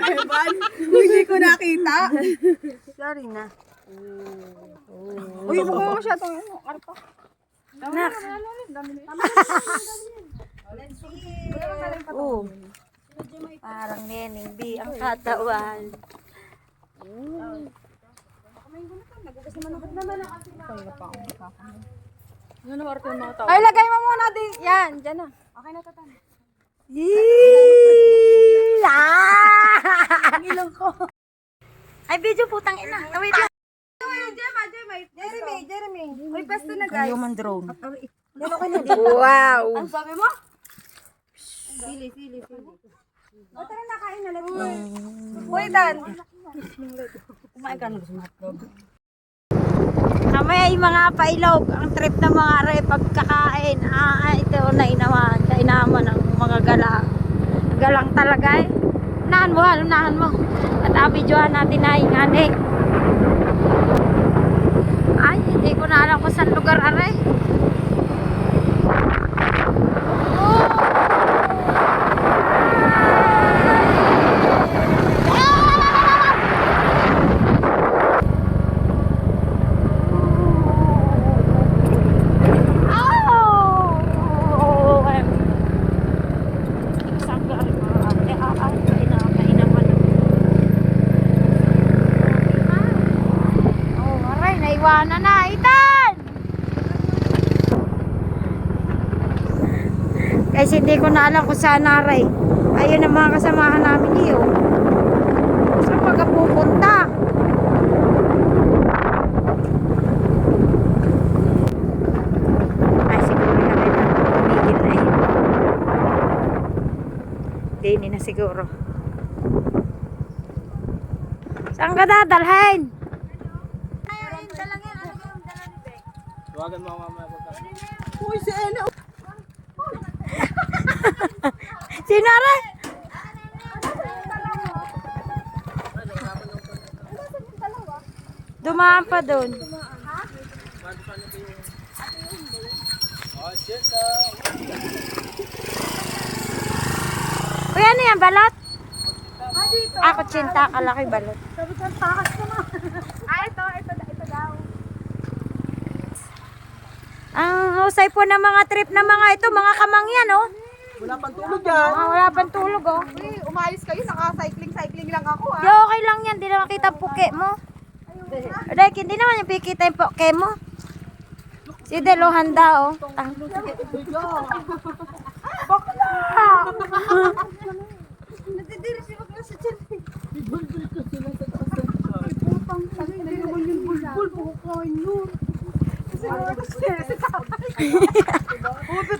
Evan, hindi ko nakita. Sorry na. Uy, baka mo siya itong arpa. Nak. Oh. Parang Neneng B ang katawan. Ay, lagay mo muna din. Yan, dyan na. Okay na, tatan. Ang ilong ko. Ay, video putang ina. Wait lang. Jeremy. Uy, pasto na guys. Human drone. Wow. Ano sabi mo? Sili. O, tara na, kain na. Uy, Dan. Kumain ka ng hotdog. Kami ay mga pailog. Ang trip ng mga re pagkakain. Ito na inaman. Kainaman ng mga galang. Galang talaga eh. Unahan mo. At abidyohan natin na ingani. Ay, hindi ko na alam kung saan lugar are. Naiwanan na, Ethan! Kasi hindi ko na alam kung saan naray. Ayun ang mga kasamahan namin iyo. Saan magpupunta? Ay, siguro na kita. Tumigil na yun. Hindi na siguro. Saan ka dadalhin? Tawagan mo mamaya pagka. Uy, si Eno. Sinara? Dumaan pa doon. Uy, ano yan? Balot? Ako, tsinta. Kalaki balot. Sabi ko, takas ko na. Ito daw. Ang husay po ng mga trip ng mga ito, mga kamangyan, oh. Wala pang tulog yan. Wala pang tulog, oh. Uy, umayos kayo. Naka-cycling lang ako, Di okay lang yan, di na makita ang puke mo. Dahil hindi naman yung pikita yung puke mo. Si Delo handa, oh. Bakla! Nadidiri si Bakla sa tiyan. Bulbul ka sila sa taas ng Putang, hindi naman yung bulbul. Bukain yun. Kasi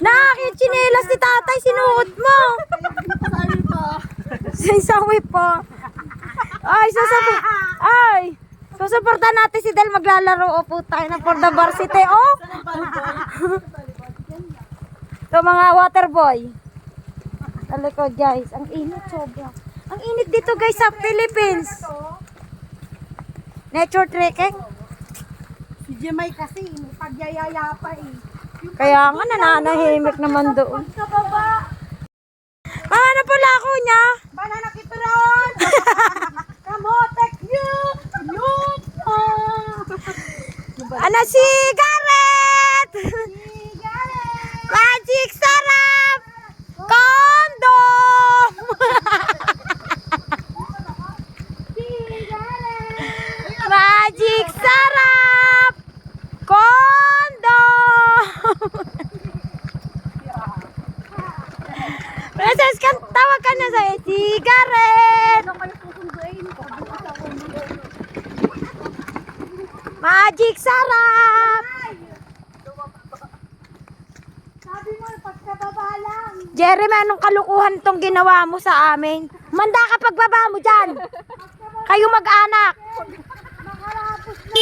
Nakakitinelas ni tatay, sinuot mo. Sasawi pa. Susuportahan natin si Del maglalaro. O puta na for the varsity. Oh. Ito mga water boy. Talikod guys. Ang init sobra. Ang init dito guys sa Philippines. Nature trekking. si Jemay kasi, pagyayaya pa eh. Kaya nga nananahimik naman doon. Sa baba! Ano pala ako niya? Banana kita ron! Kamotek yun! Yun! Ano si Garrett? Magic sarap! Condom! Magic sarap! Condom! Princess, tawag ka na sa'yo. Si Garrett! Magic sarap! Sabi mo, pagkababa lang. Jeremy, anong kalukuhan tong ginawa mo sa amin? Manda ka pagbaba mo dyan! Kayo mag-anak! Makarapos na.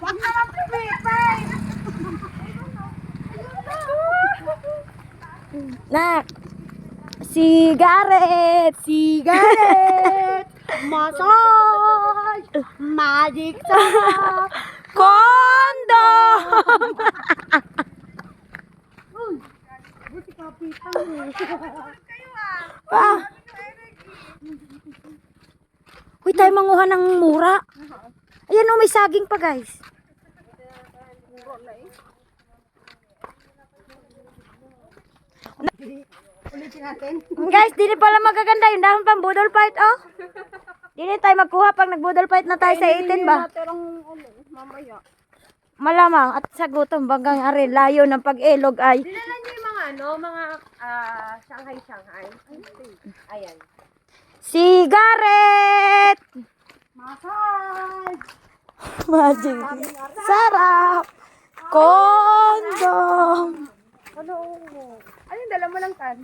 Huwag naman pumipay. Nak! Sigaret! Sigaret! Massage! Magic sarap! Condom! Buti kapitan mo. Ah, tayo manguha ng mura. Ayan o, may saging pa guys. Ulitin natin. Guys, dili pala magaganda yung dahon pang budol fight oh. Dili tayo magkuha pag nagbudol fight na tayo sa 18 ba? Pero mamaya. Malamang at sa gutom bagang ari layo ng pag-ilog ay Dinala niyo yung mga Shanghai. Ayan. sigaret. Massage! Magic. Sarap. Kondom. Ano yung dala mo lang tan?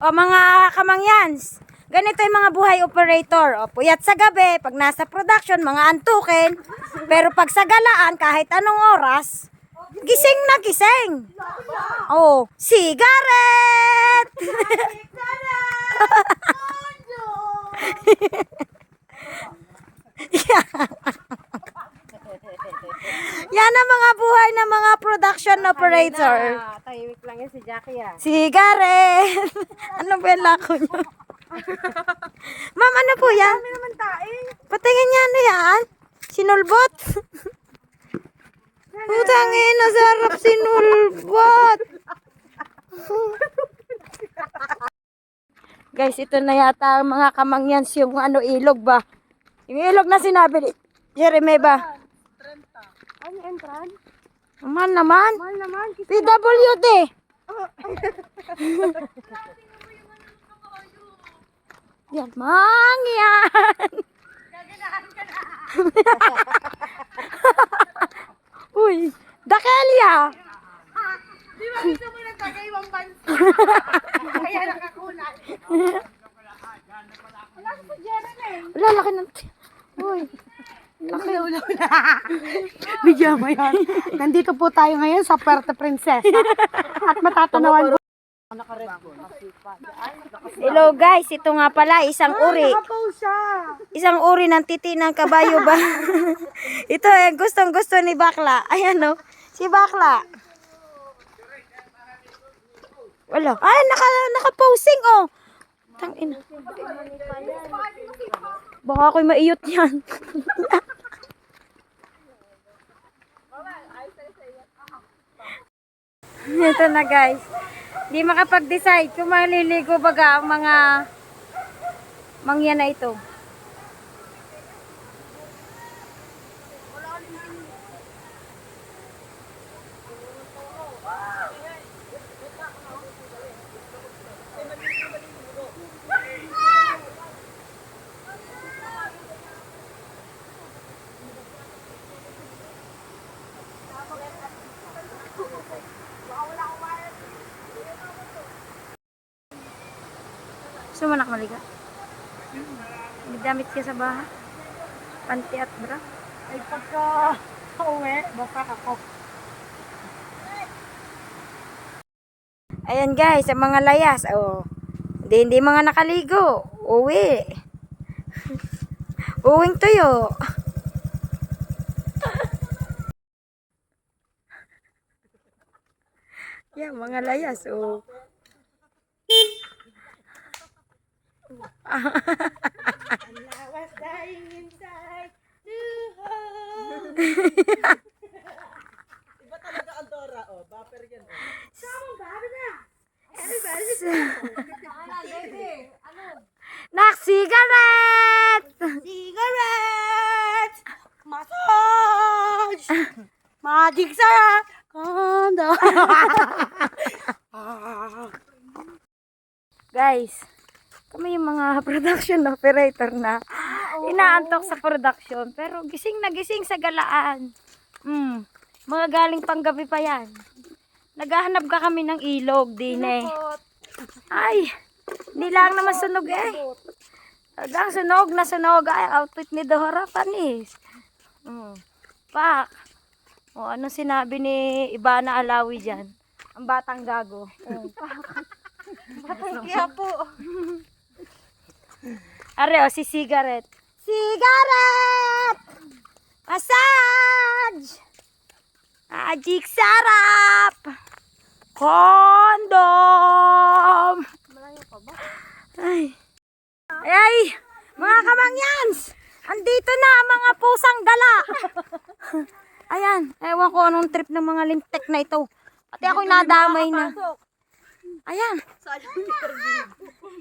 O mga kamangyans, ganito yung mga buhay operator. O puyat sa gabi, pag nasa production, mga antukin. Pero pag sa galaan, kahit anong oras, gising na gising. O, sigaret! Yan ang mga buhay ng mga production operator. Tahimik lang yan si Jackie ah. Sigaret! Ano ba yung lako niyo? Ma'am, ano po yan? Kami naman tayo. Patingin niya ano yan? Sinulbot? Putangin, nasarap sinulbot! Guys, ito na yata ang mga kamangyans yung ano ilog ba? Yung ilog na sinabi ni Jeremy ba? Ano entran? Mahal naman. Mahal naman. PWD. Yan, mangyan. Uy, Dakelia. Di ba gusto mo ng tagaywang bansa? Kaya nakakulay. Wala ko sa Jeremy. Wala, laki ng... Uy, laki. Bigyan mo yan. Nandito po tayo ngayon sa Puerto Princesa. At matatanawan po. Hello guys, ito nga pala, isang uri. Nakapow siya. Isang uri ng titi ng kabayo ba? Ito eh, gustong gusto ni Bakla. Ayan o, si Bakla. Wala. Ay, naka-posing oh. Tangina. Baka ako'y maiyot yan. Ito na guys. Di makapag-decide kung maliligo baga ang mga mangyan na ito. Gusto mo nakamaliga? May damit ka sa bahay? Panty at bra? Ay pagka uwi, baka ako. Ayan guys, ang mga layas. Oh. Hindi mga nakaligo. Uwi. Uwing tuyo. Yan, mga layas. Oh. Was dying inside to hold. Iba talaga ang Dora, oh. Bumper yan, oh. Nak, cigarette! Cigarette! Massage! Magic sarap! Kondo! Guys, kami yung mga production operator na inaantok sa production. Pero gising na gising sa galaan. Mga galing pang gabi pa yan. Naghahanap ka kami ng ilog din eh. Ay, hindi lang naman sunog eh. Hanggang sunog na sunog ay outfit ni Dora panis. Pak. O ano sinabi ni Ibana Alawi dyan? Ang batang gago. Kaya po. Are o si Cigarette. Cigarette! Massage! Magic sarap! Kondom! Malayo pa ba? Ay. Ay! Mga kamangyans! Andito na ang mga pusang gala! Ayan, ewan ko anong trip ng mga lintek na ito. Pati ako'y nadamay na. Ayan.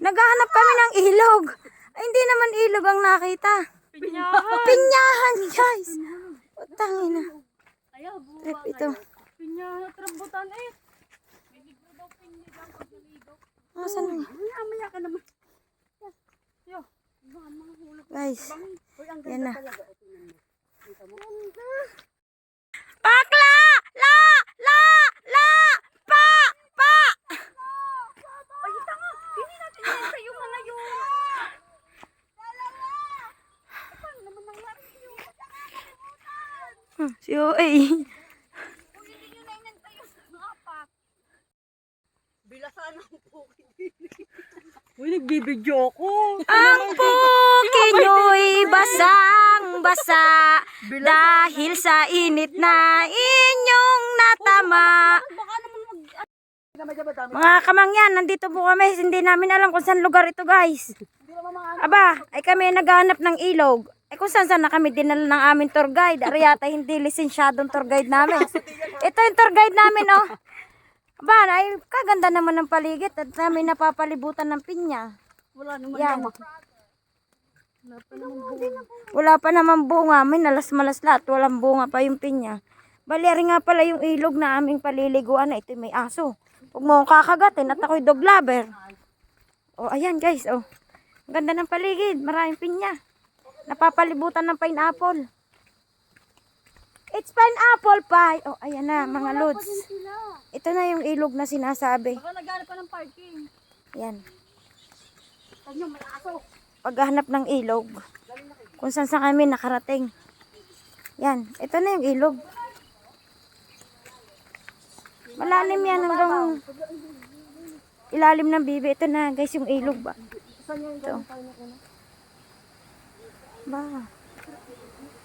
Naghahanap kami ng ilog. Ay, hindi naman ilog ang nakita. Pinyahan. Pinyahan, guys. Utangin na. Ayaw, Trip ito. Pinyahan at rambutan eh. Asan na? Maya ka naman. Guys, yan na. Pakla! La! La! La! Pa! Pa! Ay, tanga. Hindi natin yan sa iyo mga yun. Paano naman nangyari yun? Si OA. Kung hindi nyo na inantayo sa mga pak. Bilasan ang pukin. Uy, nagbibidyo ko. Ang puki nyo'y basang-basa dahil sa init na inyong natama. Baka naman Mga kamangyan, nandito po kami. Hindi namin alam kung saan lugar ito, guys. Aba, ay kami naghahanap ng ilog. Ay kung saan na kami dinala ng aming tour guide. Ari yata hindi lisensyadong tour guide namin. Ito yung tour guide namin, oh. Aba, ay kaganda naman ng paligid at namin napapalibutan ng pinya. wala naman Yan. naman. Wala pa naman bunga. May nalas-malas lahat. Walang bunga pa yung pinya. Baliari nga pala yung ilog na aming paliliguan na ito may aso. Huwag mo akong kakagatin at ako'y dog lover. O, ayan guys. O. Ang ganda ng paligid. Maraming pinya. Napapalibutan ng pineapple. It's pineapple pie. O, ayan na mga lods. Ito na yung ilog na sinasabi. Baka naghanap pa ng parking. Yan. Pag nyo may aso. Paghahanap ng ilog. Kung saan kami nakarating. Yan. Ito na yung ilog. Malalim yan hanggang ilalim ng bibi. Ito na guys yung ilog ba. Ito. Ba.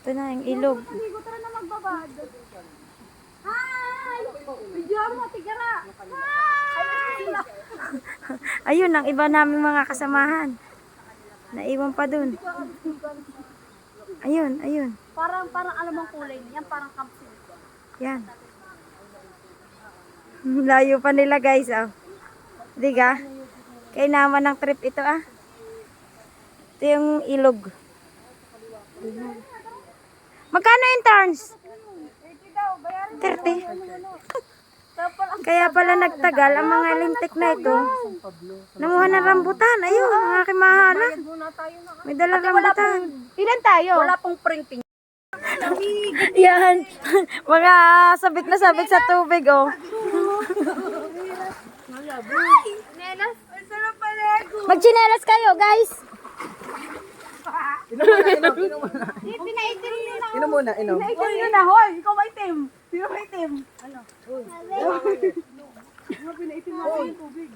Ito na yung ilog. Ligo tara na magbabad. Hi! Bidyoan mo, tigara. Hi! Ayun ang iba naming mga kasamahan. Naiwan pa dun. Ayun, ayun. Parang alam ang kulay niyan, parang campsite. Yan. Layo pa nila guys, oh. Diga? Kaya naman ng trip ito, ah. Ito yung ilog. Magkano yung turns? 30. Kaya pala nagtagal ang mga lintik na ito. Nanguha ng rambutan. Ayun, ang aking mahala. May dalang rambutan. Ilan tayo? Wala pong printing. Yan. Mga sabik na sabik sa tubig, oh. Nenas, sarap pala. Magchinelas kayo, guys. Pinaitim nila. Inom muna, inom. Pinaitim nyo na, hoy. Ikaw maitim. Sino maitim? Ano? Pinaitim na yung tubig.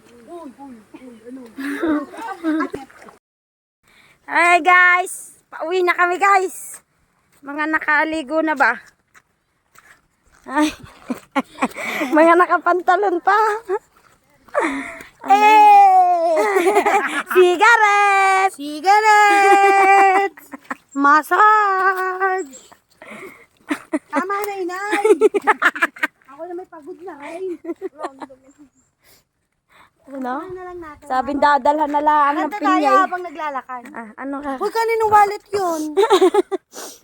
Hi, guys. Pauwi na kami, guys. Mga nakaligo na ba? Ay. Mga nakapantalon pa. Eh! Cigarette! Cigarette! Massage! Tama na, inay! Ako na may pagod na rin. Ano? Na lang natin. Sabing dadalhan na lang ng Kanta tayo pinyay. habang naglalakad. Ah, ano ka? Uy, kaninong wallet yun?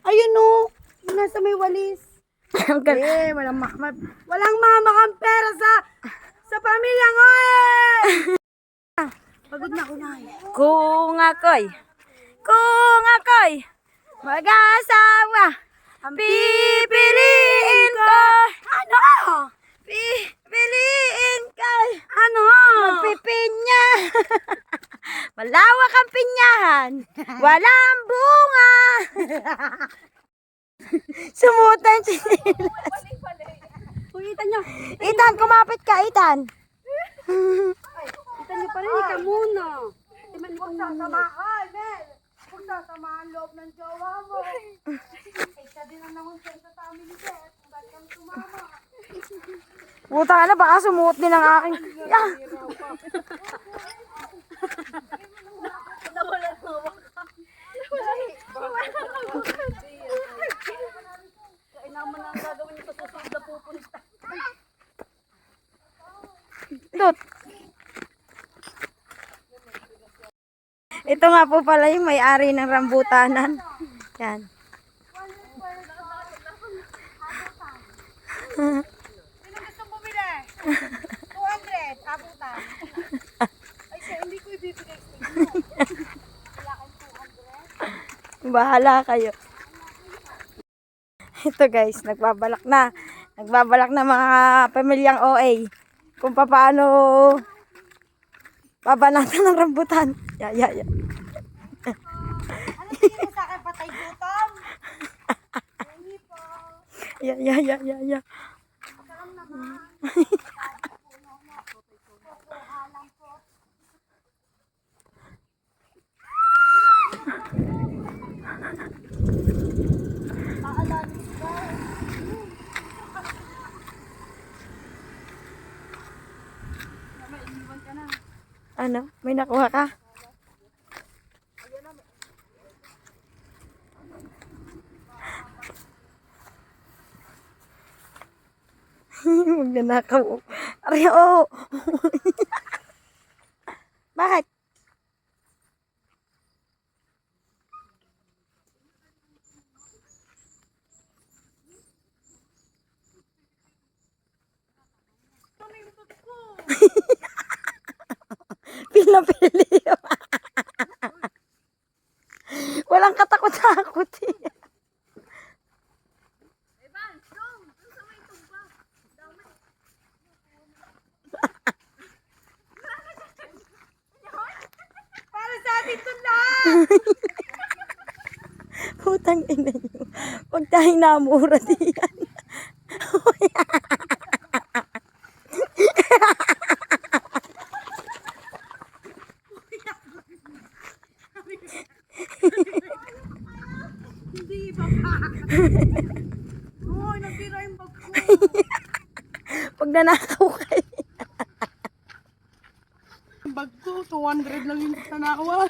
Ayun o. Yung nasa may walis. Walang mama kang pera sa pamilya ko eh! Pagod na ako na eh. Kung ako'y mag-asawa, pipiliin ko. Ano? Pipiliin ko. Ano? Magpipinya. Malawak ang pinyahan. Walang bunga. Sumutan sila. Kulitan nyo. Itan, kumapit ka, Itan. Kita nyo pa rin, ika muna. Huwag sasamahan, Mel. Huwag sasamahan loob ng jowa mo. Isa din ang nangunsan sa family set. Kung ba't kang tumama. Puta ka na, baka sumuot din ang aking... Ah! Ito nga po pala yung may-ari ng rambutanan. Yan. Sino gustong bumili? 200, abutan. Ay, siya, hindi ko ibibigay sa inyo. Wala kang 200. Bahala kayo. Ito guys, nagbabalak na. Nagbabalak na mga pamilyang OA. Kung paano babanatan ng rambutan. Ya. Ano tingin mo sa akin, patay gutom? Hindi po. Ya. Sarang naman. Ano? May nakuha ka? Huwag na nakaw. Aray, oo. Bakit? Pili. Walang katakot-takot eh. Para sa atin ito lang! Putang ina nyo. Huwag tayong namura diyan. Hindi iba pa. Uy, nagtira yung bag ko. Pag nanakaw kayo. Bag ko, 200 lang yung tanawa.